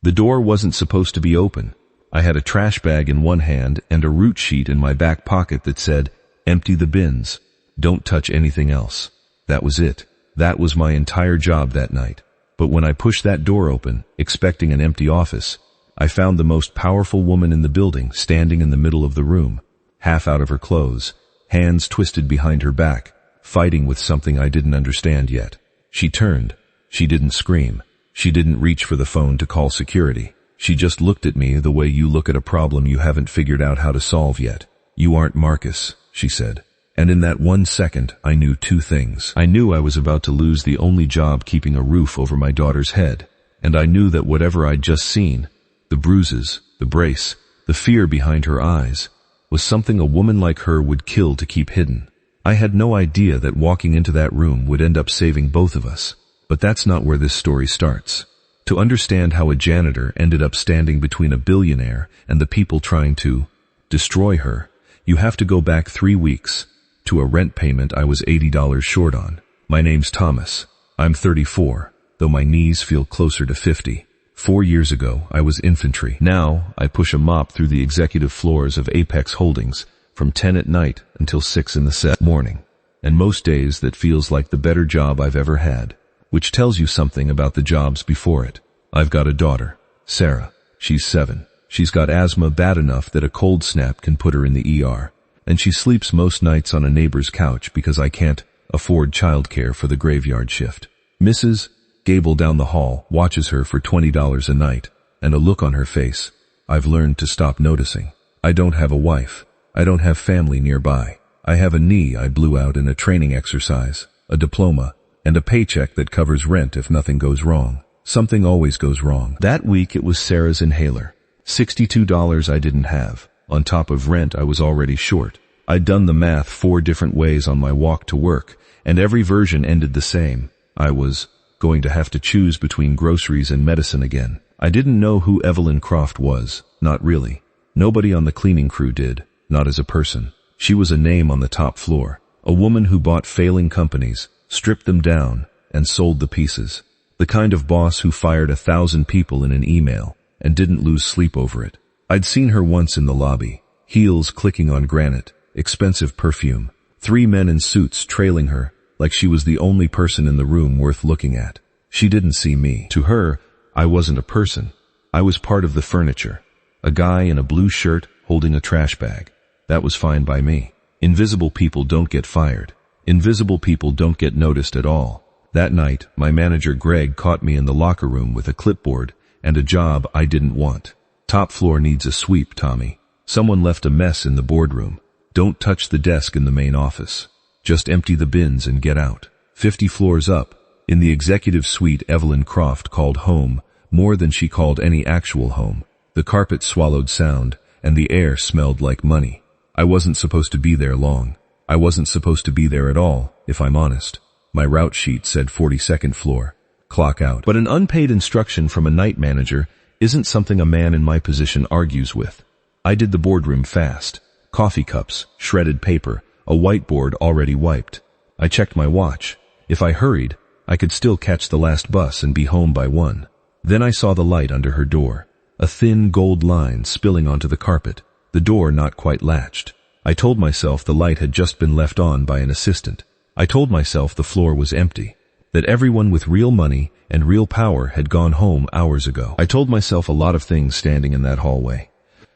The door wasn't supposed to be open. I had a trash bag in one hand and a route sheet in my back pocket that said, "Empty the bins. Don't touch anything else." That was it. That was my entire job that night. But when I pushed that door open, expecting an empty office, I found the most powerful woman in the building standing in the middle of the room, half out of her clothes, hands twisted behind her back, fighting with something I didn't understand yet. She turned. She didn't scream. She didn't reach for the phone to call security. She just looked at me the way you look at a problem you haven't figured out how to solve yet. "You aren't Marcus," she said. And in that 1 second, I knew two things. I knew I was about to lose the only job keeping a roof over my daughter's head. And I knew that whatever I'd just seen, the bruises, the brace, the fear behind her eyes, was something a woman like her would kill to keep hidden. I had no idea that walking into that room would end up saving both of us. But that's not where this story starts. To understand how a janitor ended up standing between a billionaire and the people trying to destroy her, you have to go back 3 weeks to a rent payment I was $80 short on. My name's Thomas. I'm 34, though my knees feel closer to 50. 4 years ago, I was infantry. Now, I push a mop through the executive floors of Apex Holdings from 10 at night until 6 in the morning. And most days that feels like the better job I've ever had. Which tells you something about the jobs before it. I've got a daughter, Sarah. She's 7. She's got asthma bad enough that a cold snap can put her in the ER. And she sleeps most nights on a neighbor's couch because I can't afford childcare for the graveyard shift. Mrs. Gable down the hall watches her for $20 a night, and a look on her face I've learned to stop noticing. I don't have a wife. I don't have family nearby. I have a knee I blew out in a training exercise, a diploma, and a paycheck that covers rent if nothing goes wrong. Something always goes wrong. That week it was Sarah's inhaler. $62 I didn't have. On top of rent I was already short. I'd done the math 4 different ways on my walk to work, and every version ended the same. I was going to have to choose between groceries and medicine again. I didn't know who Evelyn Croft was. Not really. Nobody on the cleaning crew did. Not as a person. She was a name on the top floor. A woman who bought failing companies, stripped them down, and sold the pieces. The kind of boss who fired 1,000 people in an email and didn't lose sleep over it. I'd seen her once in the lobby, heels clicking on granite, expensive perfume, 3 men in suits trailing her like she was the only person in the room worth looking at. She didn't see me. To her, I wasn't a person. I was part of the furniture. A guy in a blue shirt holding a trash bag. That was fine by me. Invisible people don't get fired. Invisible people don't get noticed at all. That night, my manager Greg caught me in the locker room with a clipboard and a job I didn't want. "Top floor needs a sweep, Tommy. Someone left a mess in the boardroom. Don't touch the desk in the main office. Just empty the bins and get out." 50 floors up, in the executive suite Evelyn Croft called home more than she called any actual home. The carpet swallowed sound, and the air smelled like money. I wasn't supposed to be there long. I wasn't supposed to be there at all, if I'm honest. My route sheet said 42nd floor. Clock out. But an unpaid instruction from a night manager isn't something a man in my position argues with. I did the boardroom fast. Coffee cups, shredded paper, a whiteboard already wiped. I checked my watch. If I hurried, I could still catch the last bus and be home by 1. Then I saw the light under her door. A thin gold line spilling onto the carpet. The door not quite latched. I told myself the light had just been left on by an assistant. I told myself the floor was empty. That everyone with real money and real power had gone home hours ago. I told myself a lot of things standing in that hallway.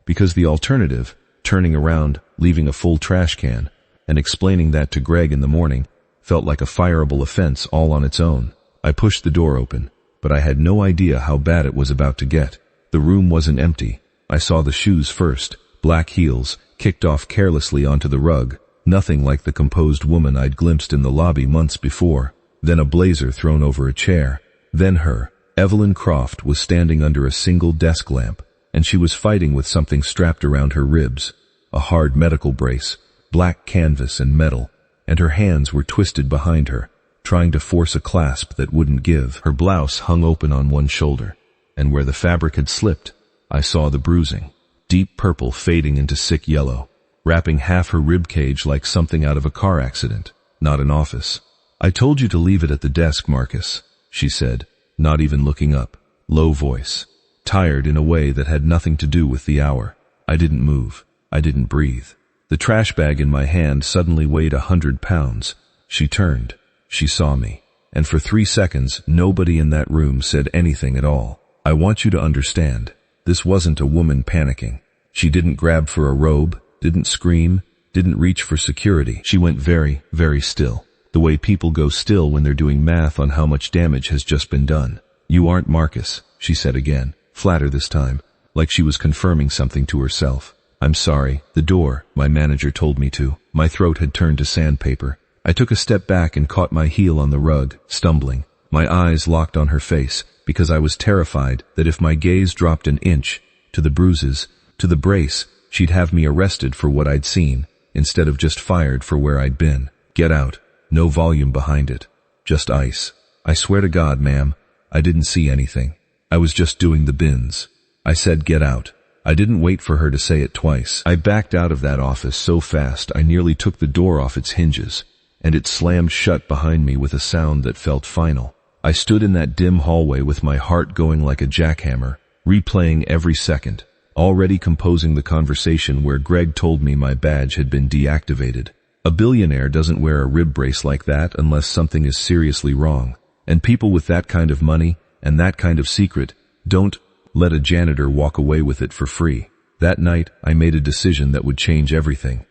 Because the alternative, turning around, leaving a full trash can, and explaining that to Greg in the morning, felt like a fireable offense all on its own. I pushed the door open, but I had no idea how bad it was about to get. The room wasn't empty. I saw the shoes first, black heels, kicked off carelessly onto the rug, nothing like the composed woman I'd glimpsed in the lobby months before. Then a blazer thrown over a chair. Then her. Evelyn Croft was standing under a single desk lamp, and she was fighting with something strapped around her ribs. A hard medical brace, black canvas and metal, and her hands were twisted behind her, trying to force a clasp that wouldn't give. Her blouse hung open on one shoulder, and where the fabric had slipped, I saw the bruising. Deep purple fading into sick yellow, wrapping half her rib cage like something out of a car accident, not an office. "I told you to leave it at the desk, Marcus," she said, not even looking up. Low voice. tired in a way that had nothing to do with the hour. I didn't move. I didn't breathe. The trash bag in my hand suddenly weighed 100 pounds. She turned. She saw me. And for 3 seconds, nobody in that room said anything at all. I want you to understand. This wasn't a woman panicking. She didn't grab for a robe, didn't scream, didn't reach for security. She went very, very still. The way people go still when they're doing math on how much damage has just been done. You aren't Marcus, she said again, flatter this time, like she was confirming something to herself. I'm sorry, the door, my manager told me to. My throat had turned to sandpaper. I took a step back and caught my heel on the rug, stumbling. My eyes locked on her face, because I was terrified that if my gaze dropped an inch, to the bruises, to the brace, she'd have me arrested for what I'd seen, instead of just fired for where I'd been. Get out. No volume behind it. Just ice. I swear to God, ma'am, I didn't see anything. I was just doing the bins. I said get out. I didn't wait for her to say it twice. I backed out of that office so fast I nearly took the door off its hinges, and it slammed shut behind me with a sound that felt final. I stood in that dim hallway with my heart going like a jackhammer, replaying every second, already composing the conversation where Greg told me my badge had been deactivated. A billionaire doesn't wear a rib brace like that unless something is seriously wrong, and people with that kind of money and that kind of secret don't let a janitor walk away with it for free. That night, I made a decision that would change everything.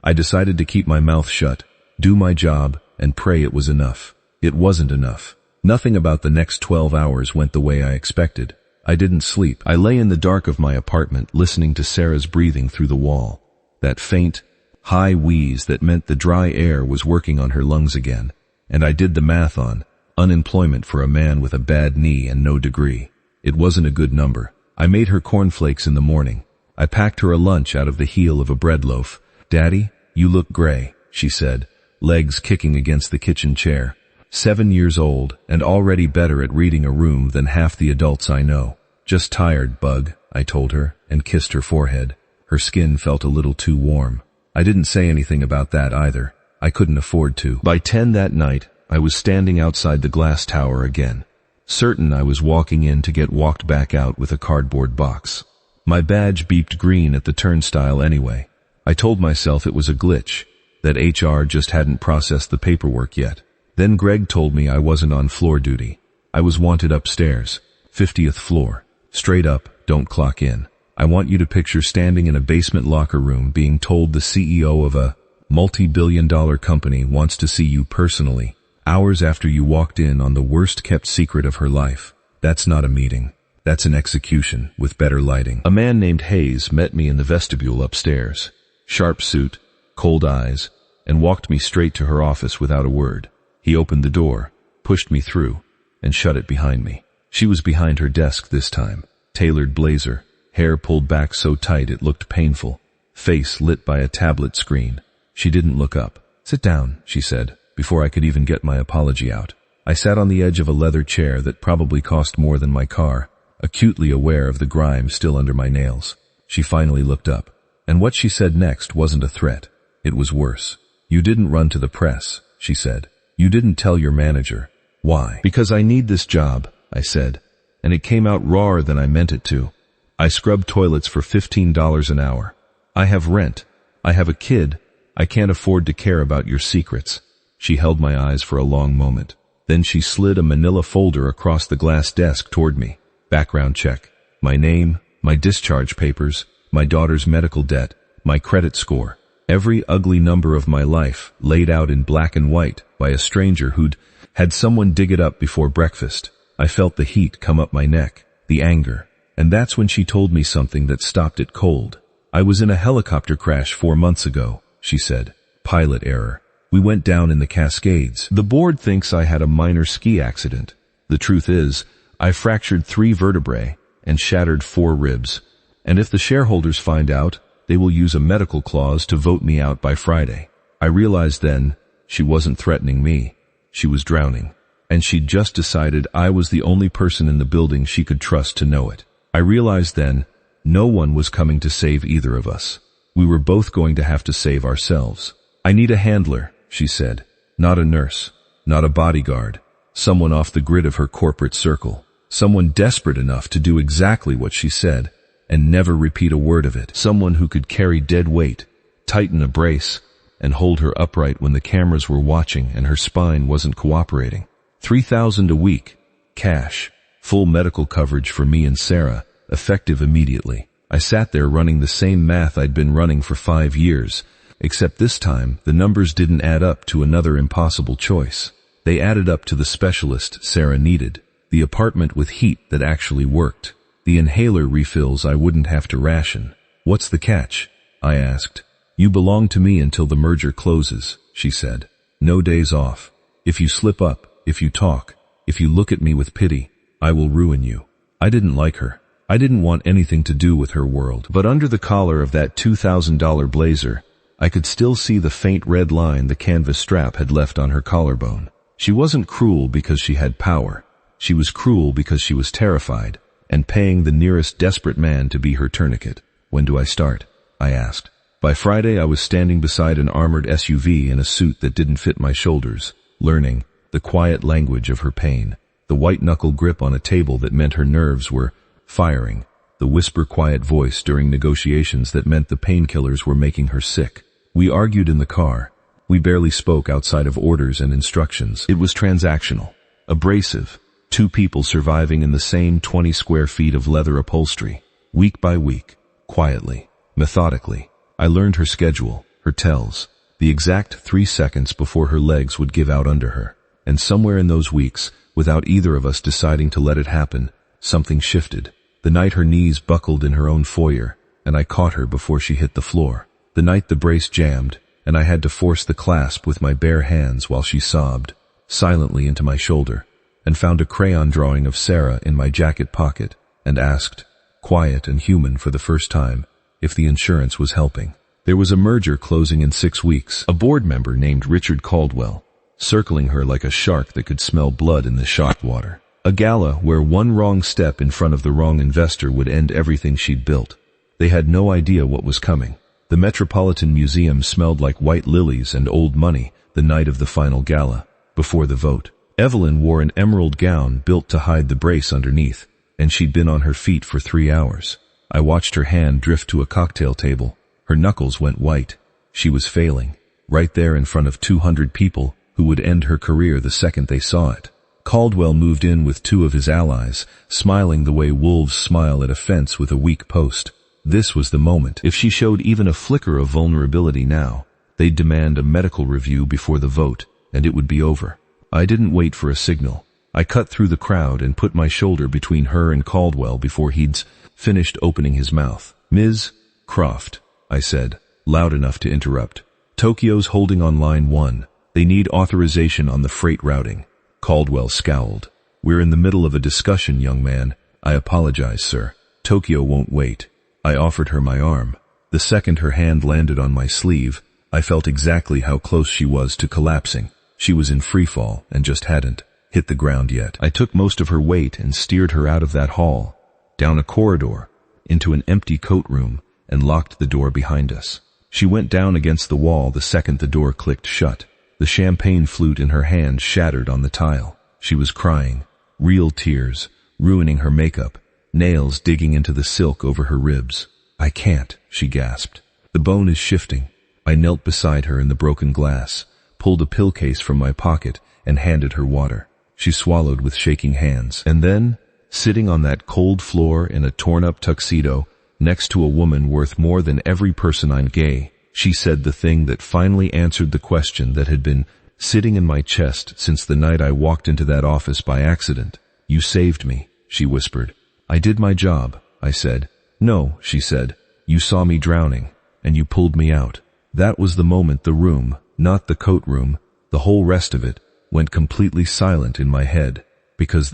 I decided to keep my mouth shut, do my job, and pray it was enough. It wasn't enough. Nothing about the next 12 hours went the way I expected. I didn't sleep. I lay in the dark of my apartment listening to Sarah's breathing through the wall. That faint, high wheeze that meant the dry air was working on her lungs again. And I did the math on unemployment for a man with a bad knee and no degree. It wasn't a good number. I made her cornflakes in the morning. I packed her a lunch out of the heel of a bread loaf. Daddy, you look gray, she said, legs kicking against the kitchen chair. 7 years old and already better at reading a room than half the adults I know. Just tired, bug, I told her, and kissed her forehead. Her skin felt a little too warm. I didn't say anything about that either. I couldn't afford to. By 10 that night, I was standing outside the glass tower again, certain I was walking in to get walked back out with a cardboard box. My badge beeped green at the turnstile anyway. I told myself it was a glitch, that HR just hadn't processed the paperwork yet. Then Greg told me I wasn't on floor duty. I was wanted upstairs, 50th floor. Straight up, don't clock in. I want you to picture standing in a basement locker room being told the CEO of a multi-billion-dollar company wants to see you personally, hours after you walked in on the worst-kept secret of her life. That's not a meeting. That's an execution, with better lighting. A man named Hayes met me in the vestibule upstairs. Sharp suit, cold eyes, and walked me straight to her office without a word. He opened the door, pushed me through, and shut it behind me. She was behind her desk this time. Tailored blazer, hair pulled back so tight it looked painful, face lit by a tablet screen. She didn't look up. Sit down, she said, before I could even get my apology out. I sat on the edge of a leather chair that probably cost more than my car, acutely aware of the grime still under my nails. She finally looked up. And what she said next wasn't a threat. It was worse. You didn't run to the press, she said. You didn't tell your manager. Why? Because I need this job, I said, and it came out rawer than I meant it to. I scrub toilets for $15 an hour. I have rent. I have a kid. I can't afford to care about your secrets. She held my eyes for a long moment. Then she slid a manila folder across the glass desk toward me. Background check. My name, my discharge papers, my daughter's medical debt, my credit score. Every ugly number of my life laid out in black and white by a stranger who'd had someone dig it up before breakfast. I felt the heat come up my neck, the anger. And that's when she told me something that stopped it cold. I was in a helicopter crash 4 months ago, she said. Pilot error. We went down in the Cascades. The board thinks I had a minor ski accident. The truth is, I fractured 3 vertebrae and shattered 4 ribs. And if the shareholders find out, they will use a medical clause to vote me out by Friday. I realized then she wasn't threatening me. She was drowning. And she'd just decided I was the only person in the building she could trust to know it. I realized then no one was coming to save either of us. We were both going to have to save ourselves. I need a handler, she said. Not a nurse, not a bodyguard, someone off the grid of her corporate circle. Someone desperate enough to do exactly what she said and never repeat a word of it. Someone who could carry dead weight, tighten a brace, and hold her upright when the cameras were watching and her spine wasn't cooperating. $3,000 a week, cash, full medical coverage for me and Sarah, effective immediately. I sat there running the same math I'd been running for 5 years, except this time the numbers didn't add up to another impossible choice. They added up to the specialist Sarah needed, the apartment with heat that actually worked, the inhaler refills I wouldn't have to ration. What's the catch? I asked. You belong to me until the merger closes, she said. No days off. If you slip up, if you talk, if you look at me with pity, I will ruin you. I didn't like her. I didn't want anything to do with her world. But under the collar of that $2,000 blazer, I could still see the faint red line the canvas strap had left on her collarbone. She wasn't cruel because she had power. She was cruel because she was terrified, and paying the nearest desperate man to be her tourniquet. When do I start? I asked. By Friday I was standing beside an armored SUV in a suit that didn't fit my shoulders, learning the quiet language of her pain, the white-knuckle grip on a table that meant her nerves were firing, the whisper-quiet voice during negotiations that meant the painkillers were making her sick. We argued in the car. We barely spoke outside of orders and instructions. It was transactional, abrasive, two people surviving in the same 20 square feet of leather upholstery, week by week, quietly, methodically. I learned her schedule, her tells, the exact 3 seconds before her legs would give out under her. And somewhere in those weeks, without either of us deciding to let it happen, something shifted. The night her knees buckled in her own foyer, and I caught her before she hit the floor. The night the brace jammed, and I had to force the clasp with my bare hands while she sobbed, silently into my shoulder, and found a crayon drawing of Sarah in my jacket pocket, and asked, quiet and human for the first time, if the insurance was helping. There was a merger closing in 6 weeks, a board member named Richard Caldwell, circling her like a shark that could smell blood in the shock water. A gala where one wrong step in front of the wrong investor would end everything she'd built. They had no idea what was coming. The Metropolitan Museum smelled like white lilies and old money the night of the final gala, before the vote. Evelyn wore an emerald gown built to hide the brace underneath, and she'd been on her feet for 3 hours. I watched her hand drift to a cocktail table. Her knuckles went white. She was failing, right there in front of 200 people who would end her career the second they saw it. Caldwell moved in with 2 of his allies, smiling the way wolves smile at a fence with a weak post. This was the moment. If she showed even a flicker of vulnerability now, they'd demand a medical review before the vote, and it would be over. I didn't wait for a signal. I cut through the crowd and put my shoulder between her and Caldwell before he'd finished opening his mouth. Ms. Croft, I said, loud enough to interrupt. Tokyo's holding on line 1. They need authorization on the freight routing. Caldwell scowled. We're in the middle of a discussion, young man. I apologize, sir. Tokyo won't wait. I offered her my arm. The second her hand landed on my sleeve, I felt exactly how close she was to collapsing. She was in free fall and just hadn't hit the ground yet. I took most of her weight and steered her out of that hall, down a corridor, into an empty coat room, and locked the door behind us. She went down against the wall the second the door clicked shut. The champagne flute in her hand shattered on the tile. She was crying, real tears, ruining her makeup, nails digging into the silk over her ribs. I can't, she gasped. The bone is shifting. I knelt beside her in the broken glass, pulled a pill case from my pocket, and handed her water. She swallowed with shaking hands. And then, sitting on that cold floor in a torn-up tuxedo, next to a woman worth more than every person I'm gay, she said the thing that finally answered the question that had been sitting in my chest since the night I walked into that office by accident. You saved me, she whispered. I did my job, I said. No, she said. You saw me drowning, and you pulled me out. That was the moment the room, not the coat room, the whole rest of it, went completely silent in my head, because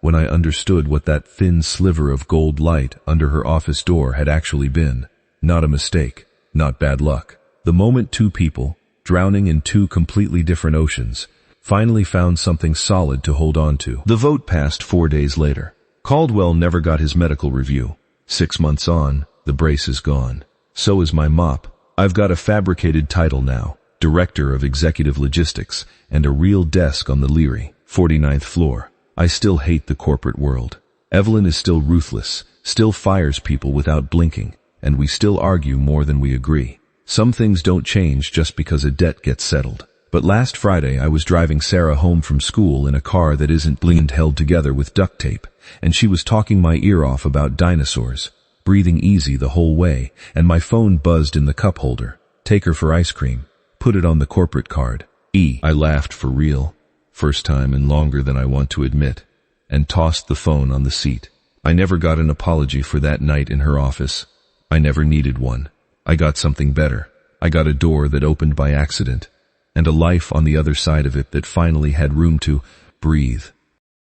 when I understood what that thin sliver of gold light under her office door had actually been, not a mistake, not bad luck. The moment 2 people, drowning in 2 completely different oceans, finally found something solid to hold on to. The vote passed 4 days later. Caldwell never got his medical review. 6 months on, the brace is gone. So is my mop. I've got a fabricated title now, Director of Executive Logistics, and a real desk on the Leary, 49th floor. I still hate the corporate world. Evelyn is still ruthless, still fires people without blinking, and we still argue more than we agree. Some things don't change just because a debt gets settled. But last Friday I was driving Sarah home from school in a car that isn't blinked, held together with duct tape, and she was talking my ear off about dinosaurs, breathing easy the whole way, and my phone buzzed in the cup holder. Take her for ice cream. Put it on the corporate card. I laughed for real, first time in longer than I want to admit, and tossed the phone on the seat. I never got an apology for that night in her office. I never needed one. I got something better. I got a door that opened by accident, and a life on the other side of it that finally had room to breathe.